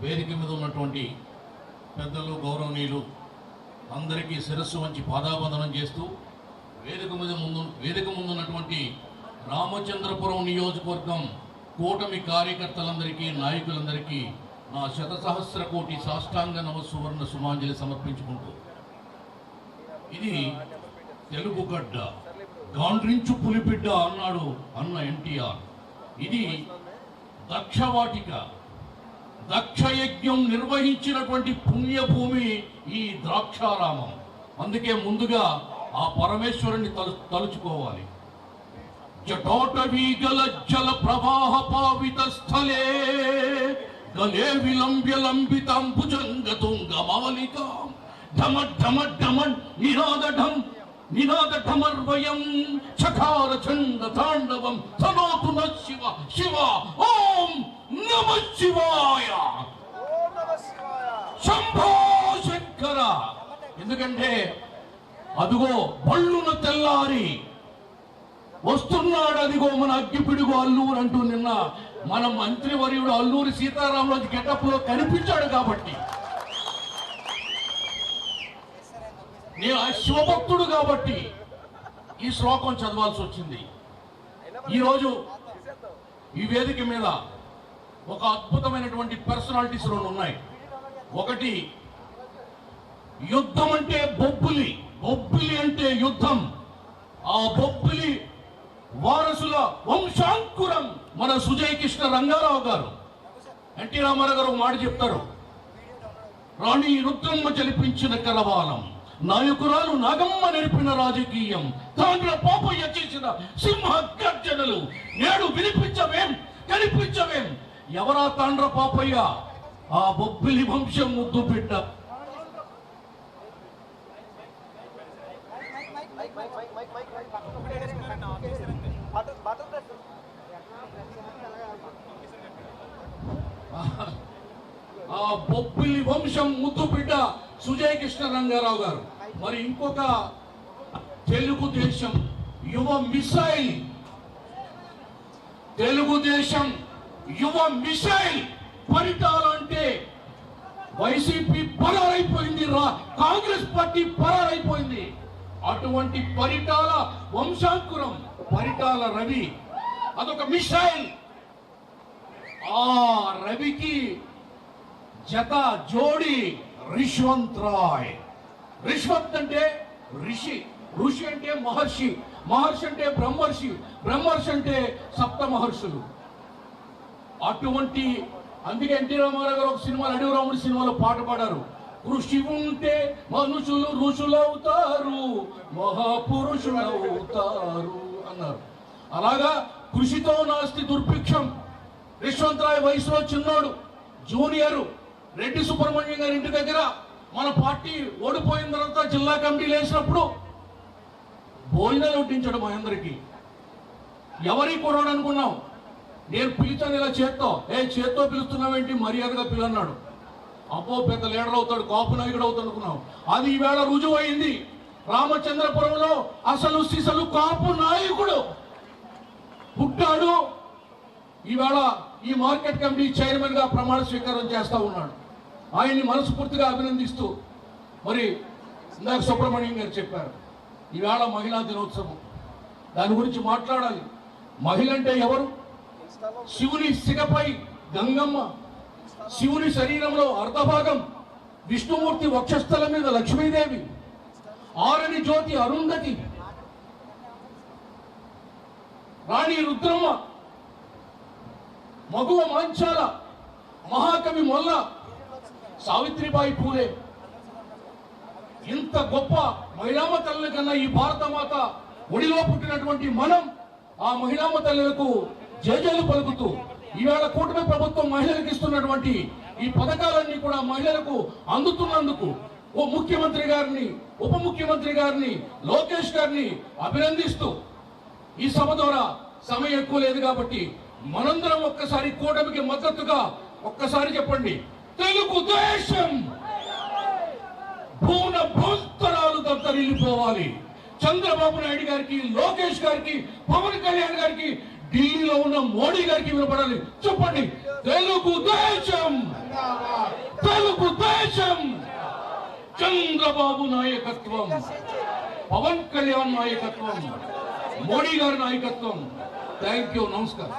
వేదిక మీద ఉన్నటువంటి పెద్దలు గౌరవనీయులు అందరికీ శిరస్సు వంచి పాదాబంధనం చేస్తూ వేదిక ముందున్నటువంటి రామచంద్రపురం నియోజకవర్గం కూటమి కార్యకర్తలందరికీ నాయకులందరికీ నా శతసహస్ర కోటి సాష్టాంగ నమస్సువర్ణ సుమాంజలి సమర్పించుకుంటూ, ఇది తెలుగు గడ్డ, గాండ్రించు పులిబిడ్డ అన్నాడు అన్న ఎన్టీఆర్. ఇది దక్షవాటిక, దక్షయజ్ఞం నిర్వహించినటువంటి పుణ్యభూమి ఈ ద్రాక్షారామం. అందుకే ముందుగా ఆ పరమేశ్వరుని తలుచుకోవాలి. జటాటవీగల జల ప్రవాహ పావిత స్థలే గలే విలంబ్య లంబితాంబుజంగ తుంగ మాలిక ఢమ ఢమ ఢమ నినాద ఢమర్వయం చకార చండ తాండవం తనోతు న శివ శివ ఓం నమ శివాయ శంభో శంకర. ఎందుకంటే అదిగో బళ్ళున తెల్లారి వస్తున్నాడు, అదిగో మన అగ్గిపిడుగు అల్లూరు అంటూ నిన్న మన మంత్రివర్యుడు అల్లూరి సీతారామరాజు గెటప్ లో కనిపించాడు. కాబట్టి నేను శివభక్తుడు కాబట్టి ఈ శ్లోకం చదవాల్సి వచ్చింది. ఈరోజు ఈ వేదిక మీద ఒక అద్భుతమైనటువంటి పర్సనాలిటీస్ రెండు ఉన్నాయి. ఒకటి, యుద్ధం అంటే బొబ్బిలి, బొబ్బిలి అంటే యుద్ధం. ఆ బొబ్బిలి వారసుల వంశాంకురం మన సుజయ్ కృష్ణ రంగారావు గారు. ఎన్టీ రామారావు గారు ఒక మాట చెప్తారు, రాణి రుద్రమ్మ జలిపించిన కలవాలం, నాయకురాలు నాగమ్మ నేర్పిన రాజకీయం, తాండ్ర పాపయ్య చేసిన సింహ గర్జనలు నేడు వినిపించవేం కనిపించవేం. ఎవరా తాండ్ర పాపయ్య? ఆ బొబ్బిలి వంశం ముద్దు బిడ్డ. ఆ బొబ్బిలి వంశం ముద్దు బిడ్డ సుజయ్ కృష్ణ రంగారావు గారు. మరి ఇంకొక తెలుగుదేశం యువ మిసైల్, తెలుగుదేశం యువ మిసైల్ పరిటాల అంటే వైసీపీ పరారైపోయింది, కాంగ్రెస్ పార్టీ పరారైపోయింది. అటువంటి పరిటాల వంశాంకురం పరిటాల రవి, అదొక మిసైల్. ఆ రవికి జత జోడి రిష్వంత్ రాయ్. రిష్వంత్ అంటే ఋషి, ఋషి అంటే మహర్షి, మహర్షి అంటే బ్రహ్మర్షి, బ్రహ్మర్షి అంటే సప్త మహర్షులు. అటువంటి అందుకే ఎన్టీ రామారావు గారు ఒక సినిమాలో, అడవి రాముడి సినిమాలో పాట పాడారు, కృషి ఉంటే మనుషులు ఋషులవుతారు, మహాపురుషులవుతారు అన్నారు. అలాగా కృషితో నాస్తి దుర్భిక్షం. రిష్వంత్ రాయ్ వయసులో చిన్నాడు, జూనియర్. రెడ్డి సుబ్రహ్మణ్యం గారి ఇంటి దగ్గర మన పార్టీ ఓడిపోయిన తర్వాత జిల్లా కమిటీలు వేసినప్పుడు భోజనాలు వడ్డించడం మా అందరికి. ఎవరికి కొనడు అనుకున్నాం. నేను పిలిచాను ఇలా చేత్తో, చేత్తో పిలుస్తున్నావేంటి, మర్యాదగా పిలన్నాడు. అబ్బో పెద్ద లీడర్ అవుతాడు, కాపు నాయకుడు అవుతాడు అనుకున్నాం. అది ఈవేళ రుజువు అయింది. రామచంద్రపురంలో అసలు సిసలు కాపు నాయకుడు పుట్టాడు. ఈవేళ ఈ మార్కెట్ కమిటీ చైర్మన్ గా ప్రమాణ స్వీకారం చేస్తా ఉన్నాడు. ఆయన్ని మనస్ఫూర్తిగా అభినందిస్తూ, మరి ఇందాక సుబ్రహ్మణ్యం గారు చెప్పారు, ఈవేళ మహిళా దినోత్సవం, దాని గురించి మాట్లాడాలి. మహిళ అంటే ఎవరు? శివుని సిగపై గంగమ్మ, శివుని శరీరంలో అర్ధభాగం, విష్ణుమూర్తి వక్షస్థలం మీద లక్ష్మీదేవి, ఆరని జ్యోతి అరుంధతి, రాణి రుద్రమ్మ, మగువ మాంచాల, మహాకవి మొల్ల, సావిత్రిబాయి పూలే. ఇంత గొప్ప మహిళామ తల్లి కన్నా ఈ భారతమాత ఒడిలో పుట్టినటువంటి మనం ఆ మహిళామ తల్లులకు జయజయలు పలుకుతూ ఈవేళ కూటమి ప్రభుత్వం మహిళలకు ఇస్తున్నటువంటి ఈ పథకాలన్నీ కూడా మహిళలకు అందుతున్నందుకు ఓ ముఖ్యమంత్రి గారిని, ఉప ముఖ్యమంత్రి గారిని, లోకేష్ గారిని అభినందిస్తూ, ఈ సభ ద్వారా సమయం ఎక్కువ లేదు కాబట్టి మనందరం ఒక్కసారి కూటమికి మద్దతుగా ఒక్కసారి చెప్పండి, తెలుగుదేశం. భూన భూస్తరాలు దత్తరిల్లిపోవాలి. చంద్రబాబు నాయుడు గారికి, లోకేష్ గారికి, పవన్ కళ్యాణ్ గారికి ఢిల్లీలో ఉన్న మోడీ గారికి వినపడాలి. చెప్పండి, తెలుగుదేశం, తెలుగుదేశం, చంద్రబాబు నాయకత్వం, పవన్ కళ్యాణ్ నాయకత్వం, మోడీ గారి నాయకత్వం. థ్యాంక్ యూ, నమస్కారం.